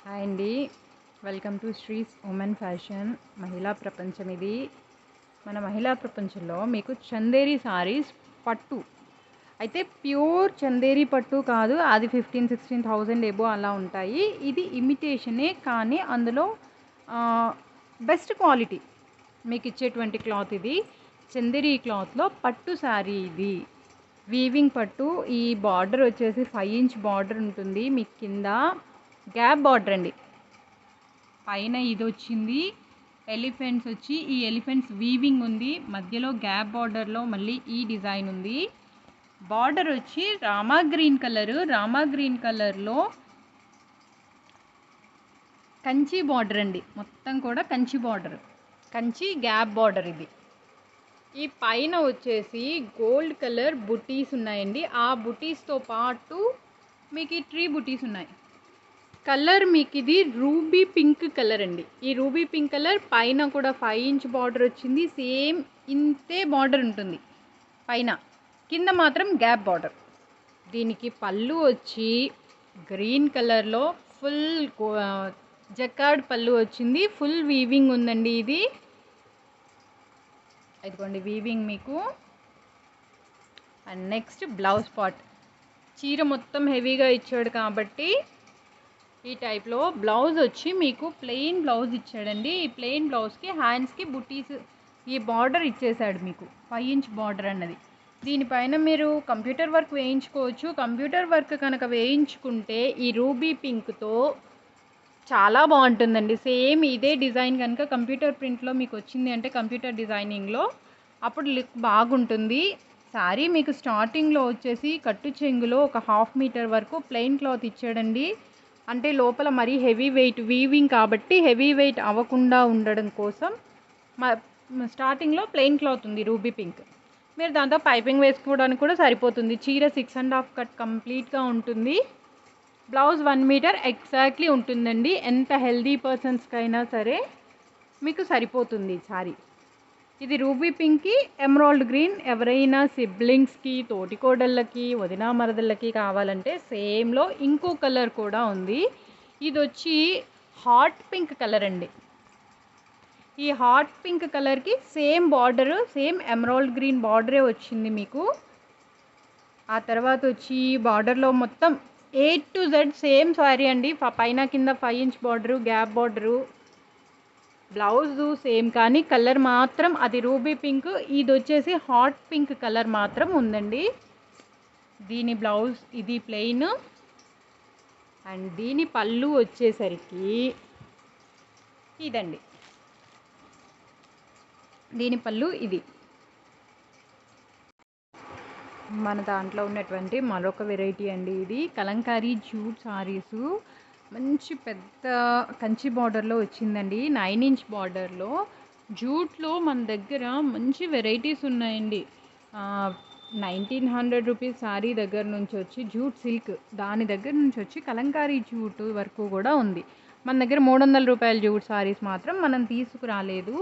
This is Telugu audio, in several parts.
హాయ్ అండి, వెల్కమ్ టు శ్రీస్ ఉమెన్ ఫ్యాషన్. మహిళా ప్రపంచం ఇది. మన మహిళా ప్రపంచంలో మీకు చందేరి సారీస్ పట్టు అయితే ప్యూర్ చందేరి పట్టు కాదు, అది 15,000-16,000 ఎబో అలా ఉంటాయి. ఇది ఇమిటేషనే, కానీ అందులో బెస్ట్ క్వాలిటీ మీకు ఇచ్చేటువంటి క్లాత్ ఇది. చందేరి క్లాత్లో పట్టు శారీ ఇది. వీవింగ్ పట్టు. ఈ బార్డర్ వచ్చేసి 5 ఇంచ్ బార్డర్ ఉంటుంది. మీకు కింద గ్యాప్ బార్డర్ అండి. పైన ఇది వచ్చింది ఎలిఫెంట్స్ వచ్చి, ఈ ఎలిఫెంట్స్ వీవింగ్ ఉంది. మధ్యలో గ్యాప్ బార్డర్లో మళ్ళీ ఈ డిజైన్ ఉంది. బార్డర్ వచ్చి రామా గ్రీన్ కలర్లో కంచి బార్డర్ అండి. మొత్తం కూడా Kanchi border, Kanchi gap border ఇది. ఈ పైన వచ్చేసి గోల్డ్ కలర్ బుటీస్ ఉన్నాయండి. ఆ బుటీస్తో పాటు మీకు ఈ ట్రీ బుటీస్ ఉన్నాయి. కలర్ మీకు ఇది రూబీ పింక్ కలర్ అండి. ఈ రూబీ పింక్ కలర్ పైన కూడా 5 ఇంచ్ బార్డర్ వచ్చింది. సేమ్ ఇంతే బార్డర్ ఉంటుంది పైన, కింద మాత్రం గ్యాప్ బార్డర్. దీనికి పళ్ళు వచ్చి గ్రీన్ కలర్లో ఫుల్ జకార్డ్ పళ్ళు వచ్చింది. ఫుల్ వీవింగ్ ఉందండి ఇది. ఇదిగోండి వీవింగ్ మీకు. And next blouse part. చీర మొత్తం హెవీగా ఇచ్చాడు కాబట్టి ఈ టైప్లో బ్లౌజ్ వచ్చి మీకు ప్లెయిన్ బ్లౌజ్ ఇచ్చాడండి. ఈ ప్లెయిన్ బ్లౌజ్కి హ్యాండ్స్కి బుటీస్ ఈ బార్డర్ ఇచ్చేసాడు మీకు, 5 ఇంచ్ బార్డర్ అన్నది. దీనిపైన మీరు కంప్యూటర్ వర్క్ వేయించుకోవచ్చు. కంప్యూటర్ వర్క్ కనుక వేయించుకుంటే ఈ రూబీ పింక్తో చాలా బాగుంటుందండి. సేమ్ ఇదే డిజైన్ కనుక కంప్యూటర్ ప్రింట్లో మీకు వచ్చింది అంటే, కంప్యూటర్ డిజైనింగ్లో, అప్పుడు లుక్ బాగుంటుంది. శారీ మీకు స్టార్టింగ్లో వచ్చేసి కట్టు చెంగులో ఒక 1/2 మీటర్ వరకు ప్లెయిన్ క్లాత్ ఇచ్చాడండి. అంటే లోపల మరీ హెవీ వెయిట్ వీవింగ్ కాబట్టి హెవీ వెయిట్ అవ్వకుండా ఉండడం కోసం స్టార్టింగ్లో ప్లెయిన్ క్లాత్ ఉంది రూబీ పింక్. మీరు దాంతో పైపింగ్ వేసుకోవడానికి కూడా సరిపోతుంది. చీర 6.5 కట్ కంప్లీట్గా ఉంటుంది. బ్లౌజ్ 1 మీటర్ ఎగ్జాక్ట్లీ ఉంటుందండి. ఎంత హెల్దీ పర్సన్స్కైనా సరే మీకు సరిపోతుంది సారీ. ఇది రూబీ పింక్కి ఎమరాల్డ్ గ్రీన్. ఎవరైనా సిబ్లింగ్స్కి, తోటికోడళ్ళకి, వదినా మరదళ్ళకి కావాలంటే సేమ్లో ఇంకో కలర్ కూడా ఉంది. ఇది వచ్చి హాట్ పింక్ కలర్ అండి. ఈ హాట్ పింక్ కలర్కి same border, same emerald green బార్డరే వచ్చింది మీకు. ఆ తర్వాత వచ్చి బార్డర్లో మొత్తం A to Z same sari అండి. పైన కింద 5 inch border, gap border. Blouse same, కానీ కలర్ మాత్రం అది రూబీ పింక్, ఇది వచ్చేసి హాట్ పింక్ కలర్ మాత్రం ఉందండి. దీని బ్లౌజ్ ఇది ప్లెయిన్. అండ్ దీని పళ్ళు వచ్చేసరికి ఇదండి. దీని పళ్ళు ఇది. మన దాంట్లో ఉన్నటువంటి మరొక వెరైటీ అండి ఇది. కలంకారీ జూట్ సారీసు. మంచి పెద్ద కంచి బార్డర్లో వచ్చిందండి. 9 ఇంచ్ బార్డర్లో జూట్లో మన దగ్గర మంచి వెరైటీస్ ఉన్నాయండి. 1900 రూపీస్ శారీ దగ్గర నుంచి వచ్చి జూట్ సిల్క్, దాని దగ్గర నుంచి వచ్చి కలంకారీ జూట్ వరకు కూడా ఉంది. మన దగ్గర 300 రూపాయల జూట్ సారీస్ మాత్రం మనం తీసుకురాలేదు.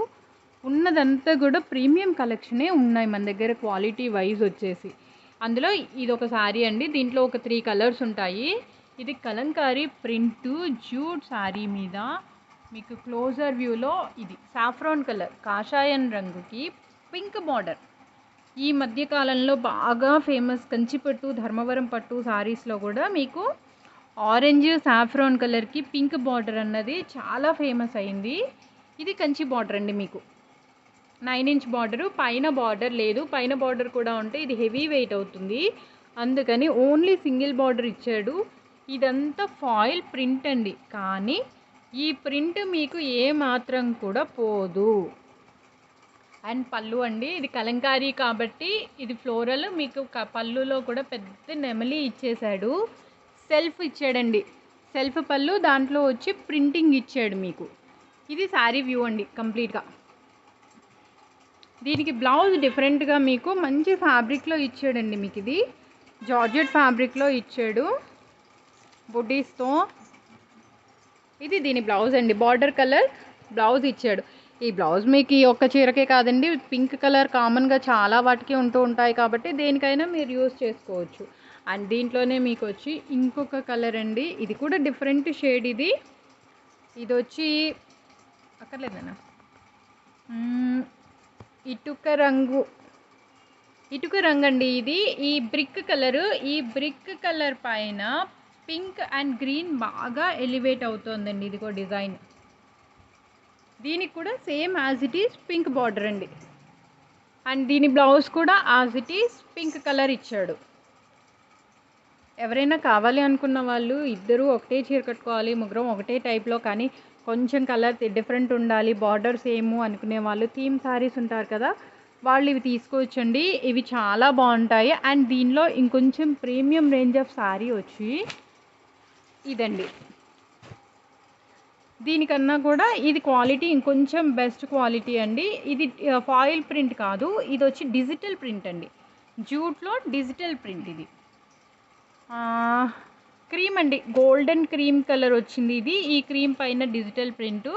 ఉన్నదంతా కూడా ప్రీమియం కలెక్షనే ఉన్నాయి మన దగ్గర క్వాలిటీ వైజ్ వచ్చేసి. అందులో ఇది ఒక శారీ అండి. దీంట్లో ఒక 3 కలర్స్ ఉంటాయి. ఇది కలంకారీ ప్రింట్ జూట్ శారీ మీద మీకు క్లోజర్ వ్యూలో ఇది సాఫ్రాన్ కలర్, కాషాయం రంగుకి పింక్ బార్డర్. ఈ మధ్యకాలంలో బాగా ఫేమస్ కంచిపట్టు, ధర్మవరం పట్టు శారీస్లో కూడా మీకు ఆరెంజ్ సాఫ్రాన్ కలర్కి పింక్ బార్డర్ అన్నది చాలా ఫేమస్ అయింది. ఇది కంచి బార్డర్ అండి. మీకు 9 ఇంచ్ బార్డరు. పైన బార్డర్ లేదు. పైన బార్డర్ కూడా ఉంటే ఇది హెవీ వెయిట్ అవుతుంది, అందుకని ఓన్లీ సింగిల్ బార్డర్ ఇచ్చాడు. ఇదంతా ఫాయిల్ ప్రింట్ అండి, కానీ ఈ ప్రింట్ మీకు ఏ మాత్రం కూడా పోదు. అండ్ పళ్ళు అండి, ఇది కలంకారీ కాబట్టి ఇది ఫ్లోరల్. మీకు పళ్ళులో కూడా పెద్ద నెమలి ఇచ్చేసాడు. సెల్ఫ్ ఇచ్చాడండి, సెల్ఫ్ పళ్ళు. దాంట్లో వచ్చి ప్రింటింగ్ ఇచ్చాడు మీకు. ఇది శారీ వ్యూ అండి కంప్లీట్గా. దీనికి బ్లౌజ్ డిఫరెంట్గా మీకు మంచి ఫ్యాబ్రిక్లో ఇచ్చాడండి. మీకు ఇది జార్జెట్ ఫ్యాబ్రిక్లో ఇచ్చాడు బుటీస్తో. ఇది దీని బ్లౌజ్ అండి. బార్డర్ కలర్ బ్లౌజ్ ఇచ్చాడు. ఈ బ్లౌజ్ మీకు ఈ ఒక్క చీరకే కాదండి, పింక్ కలర్ కామన్గా చాలా వాటికి ఉంటూ ఉంటాయి కాబట్టి దేనికైనా మీరు యూజ్ చేసుకోవచ్చు. అండ్ దీంట్లోనే మీకు వచ్చి ఇంకొక కలర్ అండి. ఇది కూడా డిఫరెంట్ షేడ్. ఇది ఇది వచ్చి అక్కర్లేదన్నా ఇటుక రంగు అండి ఇది. ఈ బ్రిక్ కలర్ పైన పింక్ అండ్ గ్రీన్ బాగా ఎలివేట్ అవుతుందండి. ఇదిగో డిజైన్, దీనికి కూడా same as it is pink border అండి. అండ్ దీని బ్లౌజ్ కూడా as it is pink colour ఇచ్చాడు. ఎవరైనా కావాలి అనుకున్న వాళ్ళు ఇద్దరు ఒకటే చీర కట్టుకోవాలి, ముగ్గురం ఒకటే టైప్లో, కానీ కొంచెం కలర్ డిఫరెంట్ ఉండాలి, బార్డర్ సేమ్ అనుకునే వాళ్ళు, థీమ్ శారీస్ ఉంటారు కదా, వాళ్ళు ఇవి తీసుకోవచ్చండి. ఇవి చాలా బాగుంటాయి. అండ్ దీనిలో ఇంకొంచెం ప్రీమియం రేంజ్ ఆఫ్ శారీ వచ్చి ఇదండి. దీనికన్నా కూడా ఇది క్వాలిటీ ఇంకొంచెం బెస్ట్ క్వాలిటీ అండి. ఇది ఫాయిల్ ప్రింట్ కాదు, ఇది వచ్చి డిజిటల్ ప్రింట్ అండి. జూట్లో డిజిటల్ ప్రింట్ ఇది. క్రీమ్ అండి, గోల్డెన్ క్రీమ్ కలర్ వచ్చింది ఇది. ఈ క్రీమ్ పైన డిజిటల్ ప్రింట్,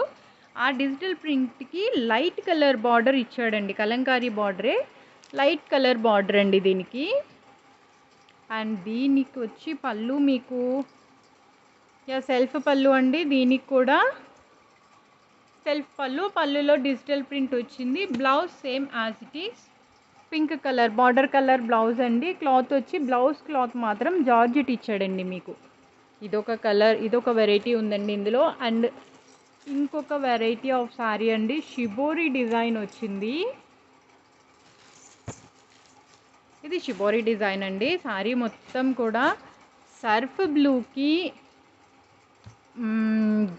ఆ డిజిటల్ ప్రింట్కి లైట్ కలర్ బార్డర్ ఇచ్చాడండి. కలంకారీ బార్డరే, లైట్ కలర్ బార్డర్ అండి దీనికి. అండ్ దీనికి వచ్చి పళ్ళు మీకు సెల్ఫ్ పళ్ళు అండి. దీనికి కూడా సెల్ఫ్ పళ్ళులో డిజిటల్ ప్రింట్ వచ్చింది. Blouse same as it is pink colour border colour blouse అండి. క్లాత్ వచ్చి బ్లౌజ్ క్లాత్ మాత్రం జార్జెట్ ఇచ్చాడండి మీకు. ఇదొక కలర్, ఇదొక వెరైటీ ఉందండి ఇందులో. అండ్ ఇంకొక వెరైటీ ఆఫ్ శారీ అండి, షిబోరి డిజైన్ వచ్చింది. ఇది షిబోరి డిజైన్ అండి. శారీ మొత్తం కూడా సర్ఫ్ బ్లూకి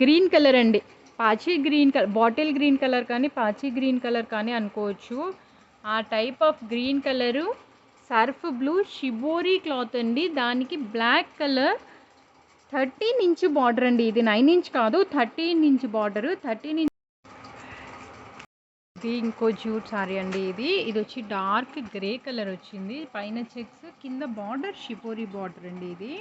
గ్రీన్ కలర్ అండి, పాచి green colour, bottle green colour కానీ పాచి గ్రీన్ కలర్ కానీ అనుకోవచ్చు. ఆ type of green colour Surf blue shibori cloth అండి. దానికి బ్లాక్ కలర్ 13 ఇంచ్ బార్డర్ అండి. ఇది 9 ఇంచ్ కాదు, 13 ఇంచ్ బార్డరు. 13 ఇంచ్. ఇది ఇంకో జూట్ సారీ అండి. ఇది వచ్చి డార్క్ గ్రే కలర్ వచ్చింది. పైన చెక్స్, కింద బార్డర్ షిబోరి బార్డర్ అండి. ఇది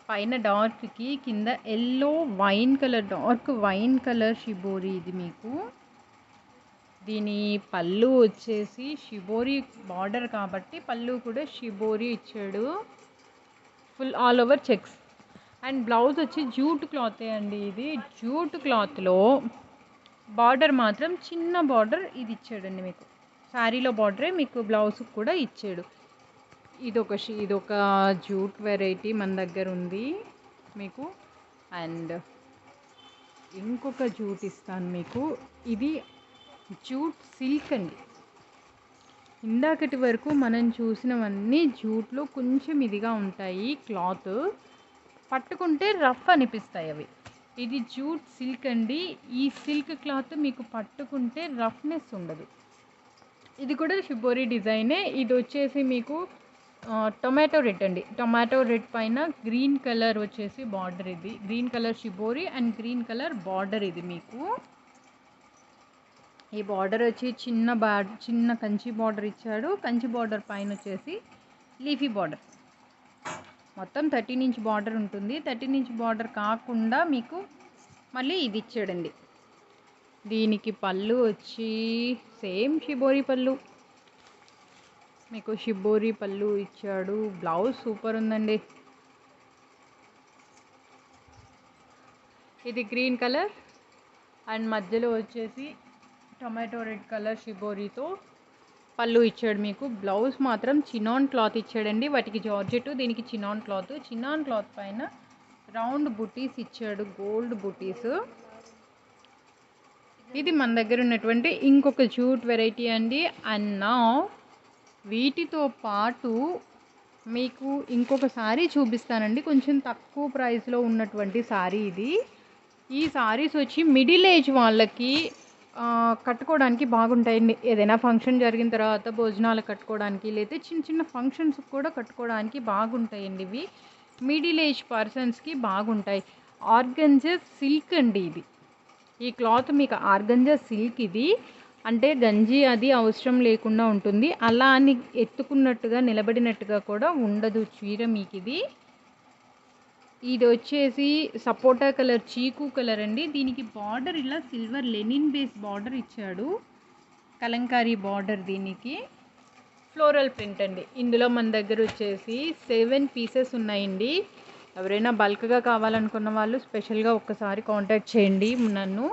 పైన డార్క్కి కింద yellow wine colour, dark wine colour shibori ఇది మీకు. దీని పళ్ళు వచ్చేసి షిబోరి బార్డర్ కాబట్టి పళ్ళు కూడా షిబోరి ఇచ్చాడు, full all over checks. And blouse వచ్చి జూట్ క్లాతే అండి. ఇది జూట్ క్లాత్లో బార్డర్ మాత్రం చిన్న బార్డర్ ఇది ఇచ్చాడండి మీకు. శారీలో బార్డరే మీకు బ్లౌజ్ కూడా ఇచ్చాడు. ఇదొక జూట్ వెరైటీ మన దగ్గర ఉంది మీకు. అండ్ ఇంకొక జూట్ ఇస్తాను మీకు. ఇది జూట్ సిల్క్ అండి. ఇందాకటి వరకు మనం చూసినవన్నీ జూట్లో కొంచెం ఇదిగా ఉంటాయి, క్లాత్ పట్టుకుంటే రఫ్ అనిపిస్తాయి అవి. ఇది జూట్ సిల్క్ అండి. ఈ సిల్క్ క్లాత్ మీకు పట్టుకుంటే రఫ్నెస్ ఉండదు. ఇది కూడా షిబోరి డిజైనే. ఇది వచ్చేసి మీకు టొమాటో రెడ్ అండి. టొమాటో రెడ్ పైన గ్రీన్ కలర్ వచ్చేసి బార్డర్. ఇది green colour shibori and green colour border ఇది మీకు. ఈ బార్డర్ వచ్చి చిన్న కంచి బార్డర్ ఇచ్చాడు. కంచి బార్డర్ పైన వచ్చేసి లీఫీ బార్డర్. మొత్తం 13 ఇంచ్ బార్డర్ ఉంటుంది. 13 ఇంచ్ బార్డర్ కాకుండా మీకు మళ్ళీ ఇది ఇచ్చాడండి. దీనికి పళ్ళు వచ్చి సేమ్ షిబోరి పళ్ళు, మీకు షిబోరి పళ్ళు ఇచ్చాడు. బ్లౌజ్ సూపర్ ఉందండి. ఇది గ్రీన్ కలర్ అండ్ మధ్యలో వచ్చేసి టొమాటో రెడ్ కలర్ షిబోరితో పళ్ళు ఇచ్చాడు మీకు. బ్లౌజ్ మాత్రం చినాన్ క్లాత్ ఇచ్చాడండి. వాటికి జార్జెట్, దీనికి చినాన్ క్లాత్. చినాన్ క్లాత్ పైన రౌండ్ బుటీస్ ఇచ్చాడు, గోల్డ్ బుటీస్. ఇది మన దగ్గర ఉన్నటువంటి ఇంకొక జూట్ వెరైటీ అండి. అండ్ నా వీటితో పాటు మీకు ఇంకొక శారీ చూపిస్తానండి, కొంచెం తక్కువ ప్రైస్లో ఉన్నటువంటి శారీ ఇది. ఈ శారీస్ వచ్చి మిడిల్ ఏజ్ వాళ్ళకి కట్టుకోవడానికి బాగుంటాయండి. ఏదైనా ఫంక్షన్ జరిగిన తర్వాత భోజనాలు కట్టుకోవడానికి, లేదా చిన్న చిన్న ఫంక్షన్స్ కూడా కట్టుకోవడానికి బాగుంటాయండి. ఇవి మిడిల్ ఏజ్ పర్సన్స్కి బాగుంటాయి. ఆర్గంజా సిల్క్ అండి ఇది. ఈ క్లాత్ మీకు ఆర్గంజా సిల్క్. ఇది అంటే గంజి అది అవసరం లేకుండా ఉంటుంది. అలా అని ఎత్తుకున్నట్టుగా నిలబడినట్టుగా కూడా ఉండదు చీర మీకు. ఇది వచ్చేసి సపోటా కలర్, చీకు కలర్ అండి. దీనికి బార్డర్ ఇలా సిల్వర్ లెనిన్ బేస్ బార్డర్ ఇచ్చాడు, కలంకారీ బార్డర్. దీనికి ఫ్లోరల్ ప్రింట్ అండి. ఇందులో మన దగ్గర వచ్చేసి 7 పీసెస్ ఉన్నాయండి. ఎవరైనా బల్క్గా కావాలనుకున్న వాళ్ళు స్పెషల్గా ఒక్కసారి కాంటాక్ట్ చేయండి నన్ను.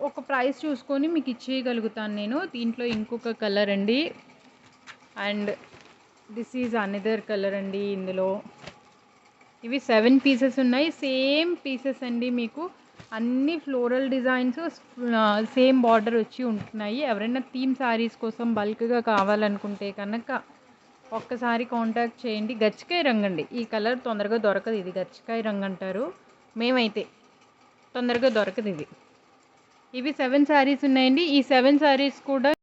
ఒక ప్రైస్ చూసుకొని మీకు ఇచ్చేయగలుగుతాను నేను. దీంట్లో ఇంకొక కలర్ అండి, and this is another colour అండి. ఇందులో ఇవి 7 పీసెస్ ఉన్నాయి, సేమ్ పీసెస్ అండి. మీకు అన్ని ఫ్లోరల్ డిజైన్స్, సేమ్ బార్డర్ వచ్చి ఉంటున్నాయి. ఎవరైనా థీమ్ శారీస్ కోసం బల్క్గా కావాలనుకుంటే కనుక ఒక్కసారి కాంటాక్ట్ చేయండి. గచ్చికాయ రంగు అండి, ఈ కలర్ తొందరగా దొరకదు. ఇది గచ్చికాయ రంగు అంటారు మేమైతే, తొందరగా దొరకదు ఇది. ఇవి 7 శారీస్ ఉన్నాయండి. ఈ 7 శారీస్ కూడా